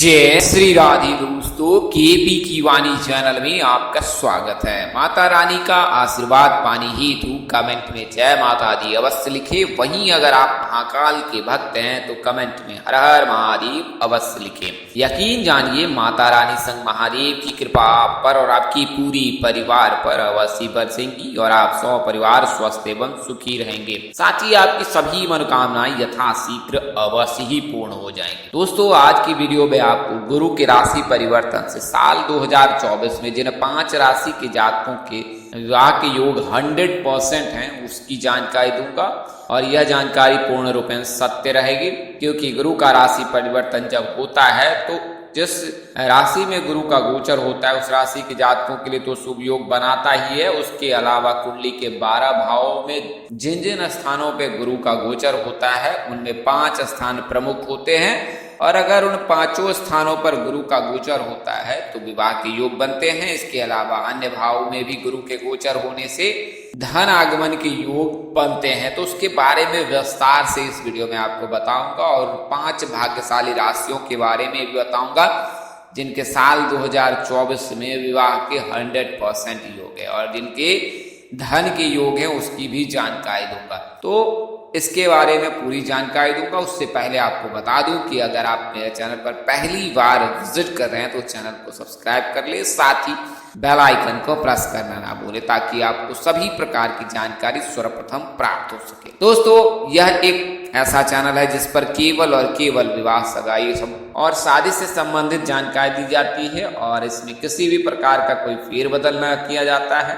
जय श्री राधे दोस्तों, केपी की वाणी चैनल में आपका स्वागत है। माता रानी का आशीर्वाद पाने हेतु कमेंट में जय माता दी अवश्य लिखे। वहीं अगर आप महाकाल के भक्त हैं तो कमेंट में हर हर महादेव अवश्य लिखे। यकीन जानिए माता रानी संग महादेव की कृपा आप पर और आपकी पूरी परिवार पर अवश्य बरसेंगी और आप 100 परिवार स्वस्थ एवं सुखी रहेंगे। साथ ही आपकी सभी मनोकामनाएं यथाशीघ्र अवश्य ही पूर्ण हो जाएंगी। दोस्तों, आज की वीडियो में आपको गुरु के राशि परिवर्तन से साल 2024 में जिन 5 राशि के जातकों के विवाह के योग 100% हैं उसकी जानकारी दूंगा और यह जानकारी पूर्ण रूप से सत्य रहेगी, क्योंकि गुरु का राशि परिवर्तन जब होता है तो जिस राशि में गुरु का गोचर होता है उस राशि के जातकों के लिए तो शुभ योग बनाता ही है। उसके अलावा कुंडली के 12 भावों में जिन जिन स्थानों पे गुरु का गोचर होता है उनमें 5 स्थान प्रमुख होते हैं और अगर उन 5 स्थानों पर गुरु का गोचर होता है तो विवाह के योग बनते हैं। इसके अलावा अन्य भावों में भी गुरु के गोचर होने से धन आगमन के योग बनते हैं। तो उसके बारे में विस्तार से इस वीडियो में आपको बताऊंगा और 5 भाग्यशाली राशियों के बारे में भी बताऊंगा जिनके साल 2024 में विवाह के 100% योग है और जिनके धन के योग है उसकी भी जानकारी दूंगा। तो इसके बारे में पूरी जानकारी दूंगा। उससे पहले आपको बता दूं कि अगर आप मेरे चैनल पर पहली बार विजिट कर रहे हैं तो चैनल को सब्सक्राइब कर ले, साथ ही बेल आइकन को प्रेस करना ना भूले ताकि आपको सभी प्रकार की जानकारी सर्वप्रथम प्राप्त हो सके। दोस्तों, यह एक ऐसा चैनल है जिस पर केवल और केवल विवाह, सगाई और शादी से संबंधित जानकारी दी जाती है और इसमें किसी भी प्रकार का कोई फेरबदल न किया जाता है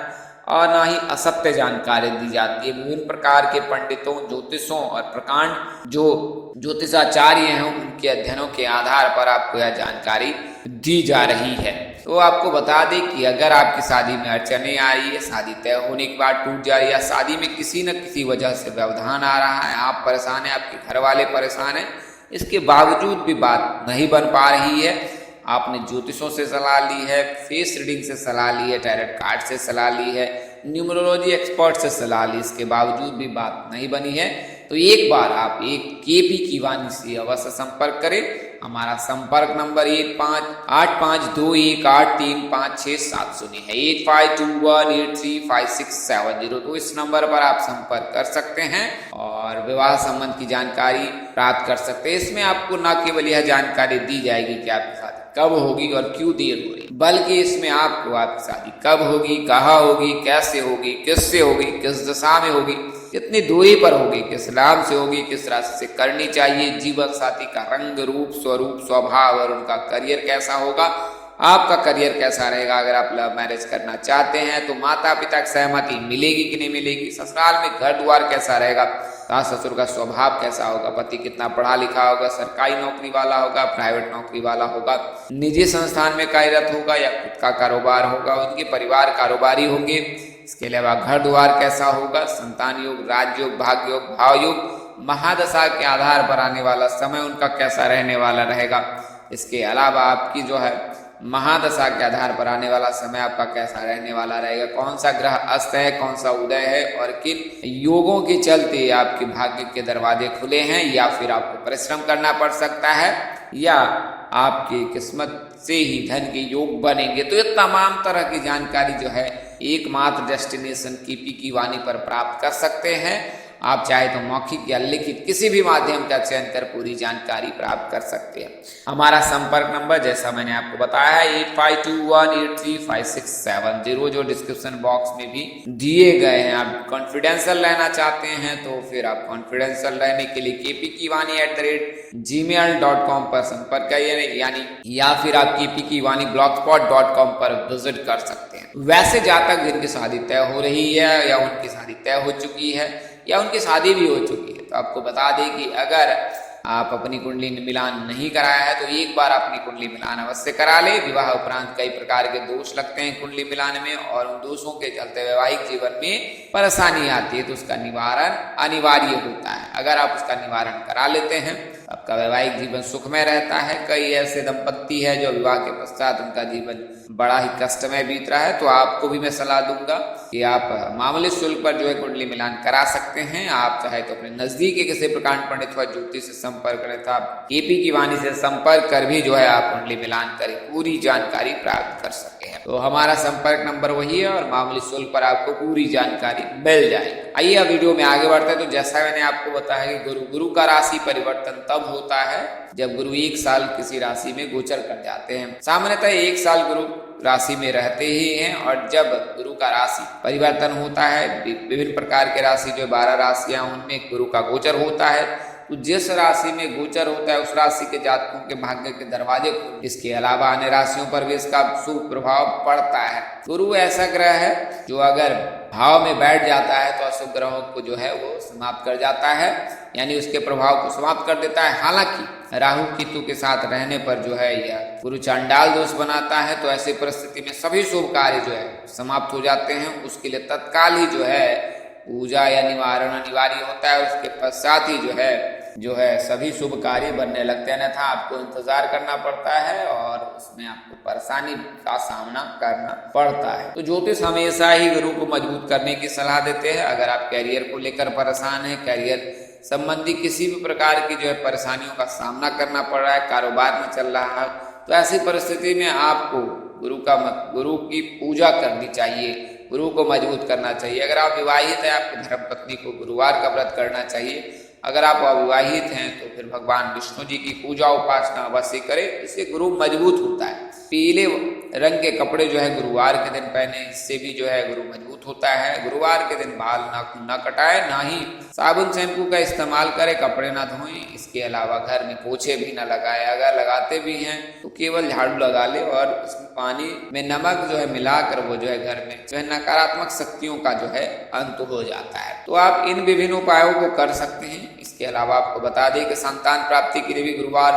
और ना ही असत्य जानकारी दी जाती है। विभिन्न प्रकार के पंडितों, ज्योतिषों और प्रकांड जो ज्योतिषाचार्य हैं उनके अध्ययनों के आधार पर आपको यह जानकारी दी जा रही है। तो आपको बता दें कि अगर आपकी शादी में अड़चने आ रही है, शादी तय होने के बाद टूट जा रही है या शादी में किसी न किसी वजह से व्यवधान आ रहा है, आप परेशान हैं, आपके घर वाले परेशान हैं, इसके बावजूद भी बात नहीं बन पा रही है, आपने ज्योतिषों से सलाह ली है, फेस रीडिंग से सलाह ली है, टैरोट कार्ड से सलाह ली है, न्यूमरोलॉजी एक्सपर्ट से सलाह ली, इसके बावजूद भी बात नहीं बनी है, तो एक बार आप एक केपी की वाणी से अवश्य संपर्क करें। हमारा संपर्क नंबर 1582183567 है, 8521835670। तो इस नंबर पर आप संपर्क कर सकते हैं और विवाह संबंध की जानकारी प्राप्त कर सकते हैं। इसमें आपको न केवल यह जानकारी दी जाएगी कि आपकी शादी कब होगी और क्यों देर हो रही, बल्कि इसमें आपको आपकी शादी कब होगी, कहाँ होगी, कैसे होगी, किससे होगी, किस दिशा में होगी, कितनी दूरी पर होगी, किस नाम से होगी, किस राशि से करनी चाहिए, जीवन साथी का रंग, रूप, स्वरूप, स्वभाव और उनका करियर कैसा होगा, आपका करियर कैसा रहेगा, अगर आप लव मैरिज करना चाहते हैं तो माता पिता की सहमति मिलेगी कि नहीं मिलेगी, ससुराल में घर द्वार कैसा रहेगा, सास ससुर का स्वभाव कैसा होगा, पति कितना पढ़ा लिखा होगा, सरकारी नौकरी वाला होगा, प्राइवेट नौकरी वाला होगा, निजी संस्थान में कार्यरत होगा या खुद का कारोबार होगा, उनके परिवार कारोबारी होंगे। इसके अलावा घर द्वार कैसा होगा, संतान योग, राजयोग, भाग्य योग, भाव योग, महादशा के आधार पर आने वाला समय उनका कैसा रहने वाला रहेगा। इसके अलावा आपकी जो है महादशा के आधार पर आने वाला समय आपका कैसा रहने वाला रहेगा, कौन सा ग्रह अस्त है, कौन सा उदय है और किन योगों के चलते आपके भाग्य के दरवाजे खुले हैं या फिर आपको परिश्रम करना पड़ सकता है या आपकी किस्मत से ही धन के योग बनेंगे। तो ये तमाम तरह की जानकारी जो है एकमात्र डेस्टिनेशन केपी की वाणी पर प्राप्त कर सकते हैं। आप चाहे तो मौखिक या लिखित किसी भी माध्यम का चयन कर पूरी जानकारी प्राप्त कर सकते हैं। हमारा संपर्क नंबर जैसा मैंने आपको बताया है 8521835670, जो डिस्क्रिप्शन बॉक्स में भी दिए गए हैं। आप कॉन्फिडेंशियल लेना चाहते हैं तो फिर आप कॉन्फिडेंशियल लेने के लिए kpkiwani@gmail.com पर संपर्क करिए या फिर आप kpkiwani.blogspot.com पर विजिट कर सकते हैं। वैसे जातक जिनकी शादी तय हो रही है या उनकी शादी तय हो चुकी है या उनकी शादी भी हो चुकी है तो आपको बता दें कि अगर आप अपनी कुंडली मिलान नहीं कराया है तो एक बार अपनी कुंडली मिलान अवश्य करा ले। विवाह उपरांत कई प्रकार के दोष लगते हैं कुंडली मिलान में और उन दोषों के चलते वैवाहिक जीवन में परेशानी आती है तो उसका निवारण अनिवार्य होता है। अगर आप उसका निवारण करा लेते हैं आपका वैवाहिक जीवन सुखमय रहता है। कई ऐसे दंपत्ति है जो विवाह के पश्चात उनका जीवन बड़ा ही कष्टमय बीत रहा है तो आपको भी मैं सलाह दूंगा कि आप मामूली शुल्क पर जो है कुंडली मिलान करा सकते हैं। आप चाहे तो अपने नजदीक के किसी प्रकांड पंडित व ज्योतिष से संपर्क करें, तो आप केपी की वाणी से संपर्क कर भी जो है आप कुंडली मिलान करें पूरी जानकारी प्राप्त कर सकते हैं। तो हमारा संपर्क नंबर वही है और मामूली शुल्क पर आपको पूरी जानकारी मिल जाएगी। आइए अब वीडियो में आगे बढ़ते हैं। तो जैसा मैंने आपको बताया कि गुरु का राशि परिवर्तन तब होता है जब गुरु 1 साल किसी राशि में गोचर कर जाते हैं। सामान्यतः 1 साल गुरु राशि में रहते ही हैं, और जब गुरु का राशि परिवर्तन होता है, विभिन्न प्रकार के राशि जो 12 राशियां उनमें गुरु का गोचर होता है, तो जिस राशि में गोचर होता है उस राशि के जातकों के भाग्य के दरवाजे खुलते हैं। इसके अलावा अन्य राशियों पर भी इसका शुभ प्रभाव पड़ता है। गुरु ऐसा ग्रह है जो अगर भाव में बैठ जाता है तो अशुभ ग्रहों को जो है वो समाप्त कर जाता है, यानी उसके प्रभाव को समाप्त कर देता है। हालांकि राहु केतु के साथ रहने पर जो है यह गुरु चांडाल दोष बनाता है, तो ऐसी परिस्थिति में सभी शुभ कार्य जो है समाप्त हो जाते हैं। उसके लिए तत्काल ही जो है पूजा या निवारण अनिवार्य होता है। उसके पश्चात ही जो है सभी शुभ कार्य बनने लगते हैं, अन्यथा आपको इंतजार करना पड़ता है और उसमें आपको परेशानी का सामना करना पड़ता है। तो ज्योतिष हमेशा ही गुरु को मजबूत करने की सलाह देते हैं। अगर आप कैरियर को लेकर परेशान हैं, कैरियर संबंधी किसी भी प्रकार की जो है परेशानियों का सामना करना पड़ रहा है, कारोबार में चल रहा है, तो ऐसी परिस्थिति में आपको गुरु की पूजा करनी चाहिए, गुरु को मजबूत करना चाहिए। अगर आप विवाहित हैं, आपको धर्मपत्नी को गुरुवार का व्रत करना चाहिए। अगर आप अविवाहित हैं तो फिर भगवान विष्णु जी की पूजा उपासना अवश्य करें, इससे गुरु मजबूत होता है। पीले रंग के कपड़े जो है गुरुवार के दिन पहने, इससे भी जो है गुरु मजबूत होता है। गुरुवार के दिन बाल नाखून न कटाए, ना ही साबुन शैम्पू का इस्तेमाल करें, कपड़े ना धोएं। इसके अलावा घर में पोछे भी न लगाए, अगर लगाते भी हैं तो केवल झाड़ू लगा ले और उसमें पानी में नमक जो है मिलाकर वो जो है घर में जो है नकारात्मक शक्तियों का जो है अंत हो जाता है। तो आप इन विभिन्न उपायों को कर सकते हैं। इसके अलावा आपको बता दें कि संतान प्राप्ति के लिए भी गुरुवार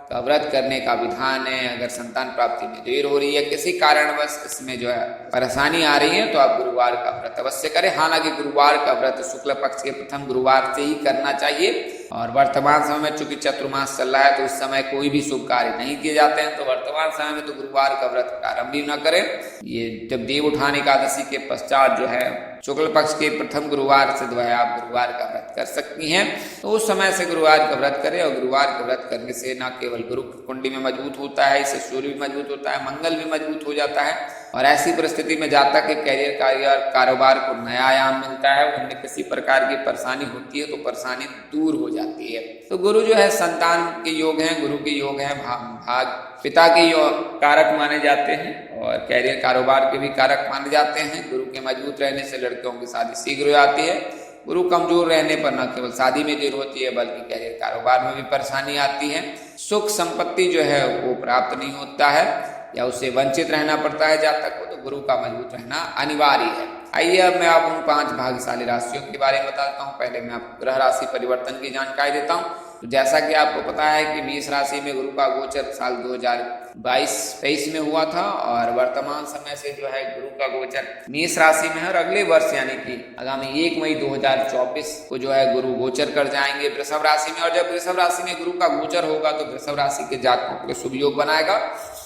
का व्रत करने का विधान है। अगर संतान प्राप्ति में देर हो रही है, किसी कारणवश इसमें जो है परेशानी आ रही है, तो आप गुरुवार का व्रत अवश्य करें। हालांकि गुरुवार का व्रत शुक्ल पक्ष के प्रथम गुरुवार से ही करना चाहिए, और वर्तमान समय में चूंकि चतुर्मास चल रहा है तो उस समय कोई भी शुभ कार्य नहीं किए जाते हैं, तो वर्तमान समय में तो गुरुवार का व्रत प्रारंभ ही न करें। ये जब देव उठान एकादशी के पश्चात जो है शुक्ल पक्ष के प्रथम गुरुवार से जो है आप गुरुवार का व्रत कर सकती हैं, तो उस समय से गुरुवार का व्रत करें। और गुरुवार का व्रत करने से न केवल गुरु कुंडली में मजबूत होता है, इससे सूर्य भी मजबूत होता है, मंगल भी मजबूत हो जाता है, और ऐसी परिस्थिति में जातक के कैरियर कार्य और कारोबार को नया आयाम मिलता है। उनमें किसी प्रकार की परेशानी होती है तो परेशानी दूर हो जाती है। तो गुरु जो है संतान के योग हैं, गुरु के योग हैं, भाग पिता के योग कारक माने जाते हैं, और कैरियर कारोबार के भी कारक माने जाते हैं। गुरु के मजबूत रहने से लड़कियों की शादी शीघ्र हो जाती है। गुरु कमजोर रहने पर न केवल शादी में देर होती है बल्कि कैरियर कारोबार में भी परेशानी आती है। सुख संपत्ति जो है वो प्राप्त नहीं होता है या उससे वंचित रहना पड़ता है जातक को, तो गुरु का मजबूत रहना अनिवार्य है। आइए अब मैं आपको उन 5 भाग्यशाली राशियों के बारे में बताता हूँ। पहले मैं आपको ग्रह राशि परिवर्तन की जानकारी देता हूँ। तो जैसा कि आपको पता है कि मेष राशि में गुरु का गोचर साल 2022-23 में हुआ था, और वर्तमान समय से जो है गुरु का गोचर मेष राशि में है, और अगले वर्ष यानी कि आगामी 1 मई 2024 को जो है गुरु गोचर कर जाएंगे वृषभ राशि में। और जब वृषभ राशि में गुरु का गोचर होगा तो वृषभ राशि के जातकों के लिए शुभ योग बनाएगा,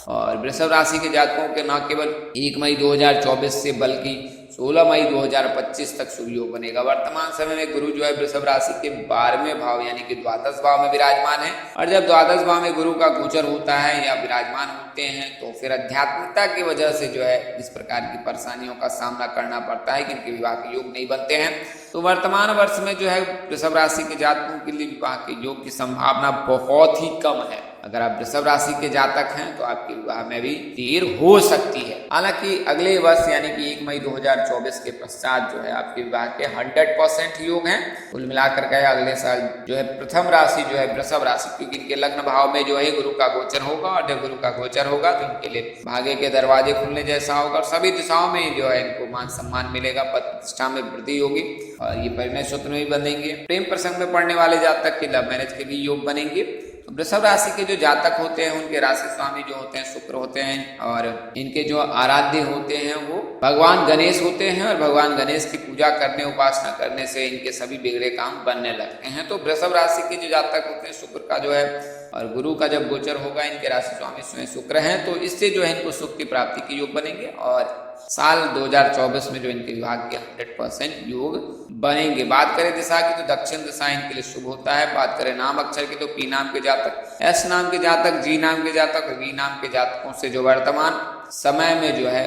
और वृषभ राशि के जातकों के न केवल 1 मई 2024 से बल्कि 16 मई 2025 तक शुभ योग बनेगा। वर्तमान समय में गुरु जो है वृषभ राशि के 12वें भाव यानी कि द्वादश भाव में विराजमान है, और जब द्वादश भाव में गुरु का गोचर होता है या विराजमान होते हैं तो फिर आध्यात्मिकता की वजह से जो है इस प्रकार की परेशानियों का सामना करना पड़ता है कि इनके विवाह के योग नहीं बनते हैं। तो वर्तमान वर्ष में जो है वृषभ राशि के जातकों के लिए विवाह के योग की संभावना बहुत ही कम है। अगर आप वृषभ राशि के जातक हैं तो आपके विवाह में भी देर हो सकती है। हालांकि अगले वर्ष यानी कि 1 मई 2024 के पश्चात जो है आपके विवाह के 100% योग हैं। कुल मिलाकर के अगले साल जो है प्रथम राशि जो है वृषभ राशि, क्योंकि इनके लग्न भाव में जो है गुरु का गोचर होगा, और जब गुरु का गोचर होगा तो इनके लिए भाग्य के दरवाजे खुलने जैसा होगा, और सभी दिशाओं में जो है इनको मान सम्मान मिलेगा, पद प्रतिष्ठा में वृद्धि होगी, और ये परिणय सूत्र में भी बनेंगे। प्रेम प्रसंग में पढ़ने वाले जातक के लव मैरिज के भी योग बनेंगे। वृषभ राशि के जो जातक होते हैं उनके राशि स्वामी जो होते हैं शुक्र होते हैं, और इनके जो आराध्य होते हैं वो भगवान गणेश होते हैं, और भगवान गणेश की पूजा करने उपासना करने से इनके सभी बिगड़े काम बनने लगते हैं। तो वृषभ राशि के जो जातक होते हैं शुक्र का जो है और गुरु का जब गोचर होगा, इनके राशि स्वामी स्वयं शुक्र हैं, तो इससे जो है इनको सुख की प्राप्ति के योग बनेंगे और साल 2024 में जो इनके विभाग के 100% योग बनेंगे। बात करें दिशा की तो दक्षिण दिशा इनके लिए शुभ होता है। बात करें नाम अक्षर की तो पी नाम के जातक, एस नाम के जातक, जी नाम के जातक, वी नाम के जातकों से जो वर्तमान समय में जो है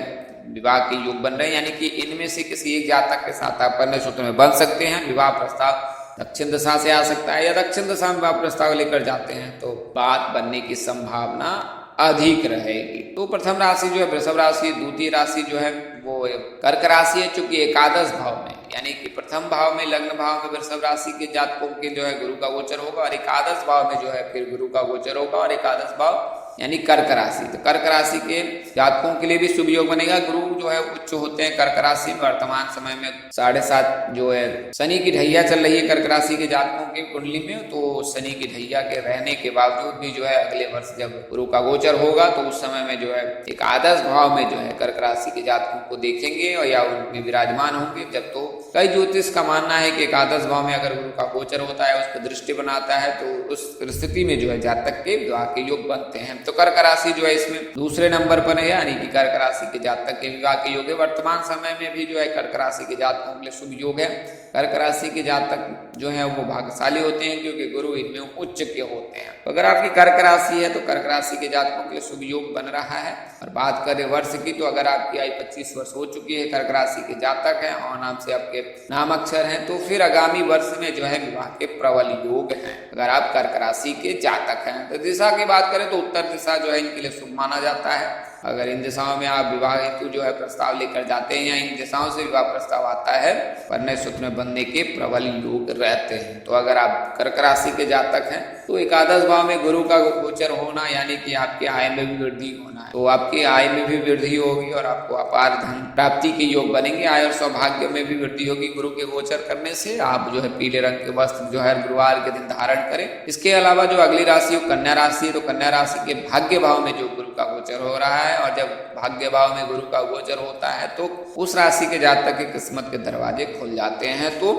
विवाह के योग बन रहे हैं, यानी कि इनमें से किसी एक जातक के साथ आप कन्या सूत्र में बन सकते हैं। विवाह प्रस्ताव दक्षिण दिशा से आ सकता है या दक्षिण दिशा में विवाह प्रस्ताव लेकर जाते हैं तो बात बनने की संभावना अधिक रहेगी। तो प्रथम राशि जो है वृषभ राशि, द्वितीय राशि जो है वो कर्क राशि है, चूंकि एकादश भाव में यानी कि प्रथम भाव में लग्न भाव में वृषभ राशि के जातकों के जो है गुरु का गोचर होगा और एकादश भाव में जो है फिर गुरु का गोचर होगा और एकादश भाव यानी कर्क राशि। तो कर्क राशि के जातकों के लिए भी शुभ योग बनेगा। गुरु जो है उच्च होते हैं कर्क राशि में। वर्तमान समय में 7.5 जो है शनि की ढैया चल रही है कर्क राशि के जातकों की कुंडली में, तो शनि की ढैया के रहने के बावजूद भी जो है अगले वर्ष जब गुरु का गोचर होगा तो उस समय में जो है एकादश भाव में जो है कर्क राशि के जातकों को देखेंगे और या उनमें विराजमान होंगे। जब तो कई ज्योतिष का मानना है कि एकादश भाव में अगर गुरु का गोचर होता है, उस पर दृष्टि बनाता है, तो उस परिस्थिति में जो है जातक के विवाह के योग बनते हैं। तो कर्क राशि जो है इसमें दूसरे नंबर पर है, यानी कि कर्क राशि के जातक के विवाह के योग है। वर्तमान समय में भी जो है कर्क राशि के जातकों के लिए शुभ योग है। कर्क राशि के जातक जो है वो भाग्यशाली होते हैं क्योंकि गुरु इनमें उच्च के होते हैं। तो अगर आपकी कर्क राशि है तो कर्क राशि के जातकों के लिए शुभ योग बन रहा है। और बात करें वर्ष की तो अगर आपकी आयु 25 वर्ष हो चुकी है, कर्क राशि के जातक हैं और नाम से आपके नाम अक्षर हैं, तो फिर आगामी वर्ष में जो है विवाह के प्रबल योग हैं अगर आप कर्क राशि के जातक हैं। तो दिशा की बात करें तो उत्तर दिशा जो है इनके लिए शुभ माना जाता है। अगर इन दिशाओं में आप विवाह हेतु जो है प्रस्ताव लेकर जाते हैं या इन दिशाओं से विवाह प्रस्ताव आता है, परिणय सूत्र में बनने के प्रबल योग रहते हैं। तो अगर आप कर्क राशि के जातक हैं तो एकादश भाव में गुरु का गोचर होना यानी कि आपके आय में भी वृद्धि होना है, तो आपकी आय में भी वृद्धि होगी और आपको अपार धन प्राप्ति के योग बनेंगे। आय और सौभाग्य में भी वृद्धि होगी गुरु के गोचर करने से। आप जो है पीले रंग के वस्त्र जो है गुरुवार के दिन धारण करें। इसके अलावा जो अगली राशि कन्या राशि है, तो कन्या राशि के भाग्य भाव में जो गुरु का गोचर हो रहा है और जब भाग्य भाव में गुरु का गोचर होता है तो उस राशि के जातक की किस्मत के दरवाजे खुल जाते हैं। तो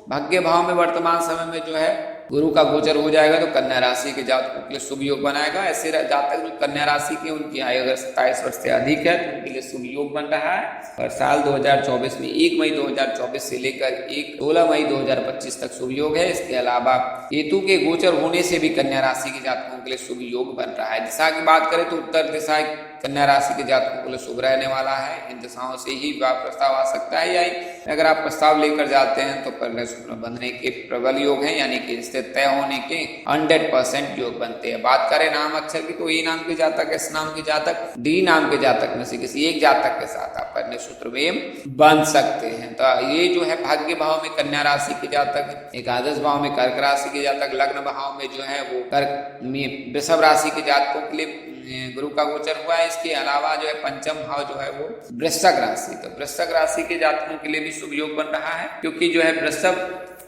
भाग्य भाव में वर्तमान समय में जो है गुरु का गोचर हो जाएगा तो कन्या राशि के जातकों के लिए शुभ योग बनाएगा। ऐसे जातक जो कन्या राशि के उनकी आयु अगर 27 वर्ष से अधिक है तो उनके लिए शुभ योग बन रहा है। और साल 2024 में 1 मई 2024 से लेकर 16 मई 2025 तक शुभ योग है। इसके अलावा केतु के गोचर होने से भी कन्या राशि के जातकों के लिए शुभ योग बन रहा है। दिशा की बात करें तो उत्तर दिशा कन्या राशि के जातकों के लिए शुभ रहने वाला है। इन दिशाओं से ही विवाह प्रस्ताव आ सकता है या अगर आप प्रस्ताव लेकर जाते हैं तो परिणय सूत्र में बंधने के प्रबल योग हैं, यानी कि इससे तय होने के 100% योग बनते हैं। बात करें नाम अक्षर की तो ए नाम के जातक, एस नाम के जातक, डी नाम के जातक में से किसी एक जातक के साथ आप परिणय सूत्र में बंध सकते हैं। तो ये जो है भाग्य भाव में कन्या राशि के जातक, एकादश भाव में कर्क राशि के जातक, लग्न भाव में जो है वो कर्क में वृषभ राशि के जातकों के लिए गुरु का गोचर हुआ है। इसके अलावा जो है पंचम भाव जो है वो वृश्चिक राशि, तो वृश्चिक राशि के जातकों के लिए भी शुभ योग बन रहा है क्योंकि जो है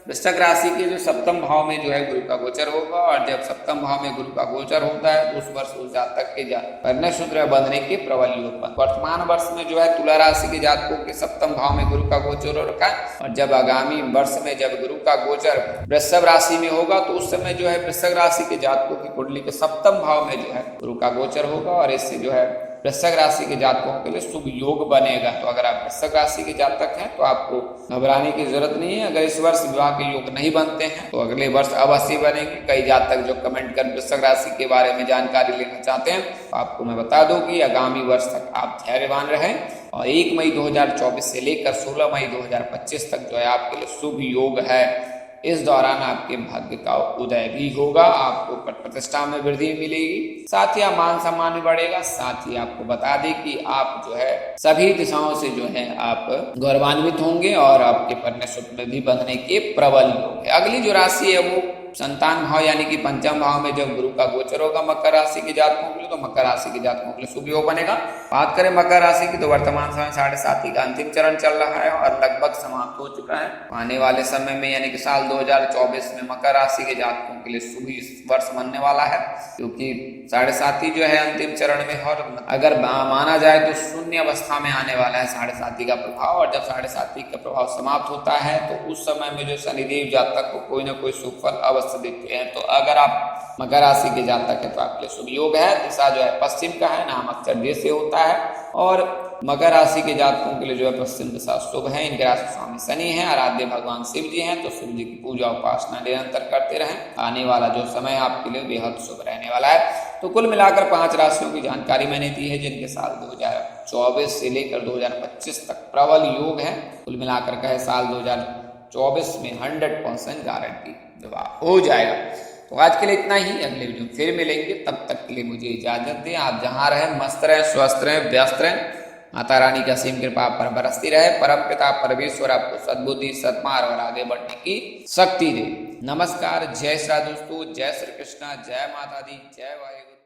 वृश्चिक राशि के जो सप्तम भाव में जो है गुरु का गोचर होगा और जब सप्तम भाव में गुरु का गोचर होता है तो उस वर्ष उस जातक के परिणय सूत्र में बंधने के प्रबल योग बन। वर्तमान वर्ष में जो है तुला राशि के जातकों के सप्तम भाव में गुरु का गोचर हो रखा है और जब आगामी वर्ष में जब गुरु का गोचर वृषभ राशि में होगा तो उस समय जो है वृश्चिक राशि के जातकों की कुंडली के सप्तम भाव में जो है गुरु का गोचर होगा और इससे जो है वृश्चिक राशि के जातकों के लिए शुभ योग बनेगा। तो अगर आप वृश्चिक राशि के जातक हैं तो आपको घबराने की जरूरत नहीं है। अगर इस वर्ष विवाह के योग नहीं बनते हैं तो अगले वर्ष अवश्य बनेंगे। कई जातक जो कमेंट कर वृश्चिक राशि के बारे में जानकारी लेना चाहते हैं तो आपको मैं बता दूं कि आगामी वर्ष तक आप धैर्यवान रहें और 1 मई 2024 से लेकर 16 मई 2025 तक जो है आपके लिए शुभ योग है। इस दौरान आपके भाग्य का उदय भी होगा, आपको पद प्रतिष्ठा में वृद्धि मिलेगी, साथ ही मान सम्मान भी बढ़ेगा। साथ ही आपको बता दें कि आप जो है सभी दिशाओं से जो है आप गौरवान्वित होंगे और आपके परिणय सूत्र में भी बंधने के प्रबल योग है। अगली जो राशि है वो संतान भाव यानी कि पंचम भाव में जब गुरु का गोचर होगा मकर राशि के जातकों के लिए तो मकर राशि के जातकों के लिए शुभ योग बनेगा। बात करें मकर राशि की तो वर्तमान समय 7.5 का अंतिम चरण चल रहा है और लगभग समाप्त हो चुका है। आने वाले समय में यानी कि साल 2024 में मकर राशि के जातकों के लिए शुभ वर्ष बनने वाला है क्योंकि 7.5 जो है अंतिम चरण में और अगर माना जाए तो शून्य अवस्था में आने वाला है 7.5 का प्रभाव और जब 7.5 का प्रभाव समाप्त होता है तो उस समय में जो शनिदेव जातक को कोई ना कोई शुभ फल अवश्य देखते हैं। तो अगर आप मकर राशि के जातक है तो आपके लिए शुभ योग है। दिशा जो है पश्चिम का है, नाम अक्षर डी से होता है और मकर राशि के जातकों के लिए जो है पश्चिम दिशा शुभ है। इनके राशि स्वामी शनि है, आराध्य भगवान शिव जी हैं, तो शिव जी की पूजा उपासना निरंतर करते रहें। आने वाला जो समय आपके लिए बेहद शुभ रहने वाला है। तो कुल मिलाकर 5 राशियों की जानकारी मैंने दी है जिनके साल 2024 से लेकर 2025 तक प्रबल योग है। कुल मिलाकर कहे साल 2024 में 100% गारंटी जवाब हो जाएगा। तो आज के लिए इतना ही, अगले वीडियो में फिर मिलेंगे। तब तक के लिए मुझे इजाजत दें। आप जहां रहें मस्त रहें, स्वस्थ रहें, व्यस्त रहें। माता रानी का असीम कृपा पर बरसती रहे। परम पिता परमेश्वर आपको सद्बुद्धि, सद्मार्ग और आगे बढ़ने की शक्ति दे। नमस्कार, जय श्री दोस्तों, जय श्री कृष्णा, जय माता दी, जय वाहिगुरु।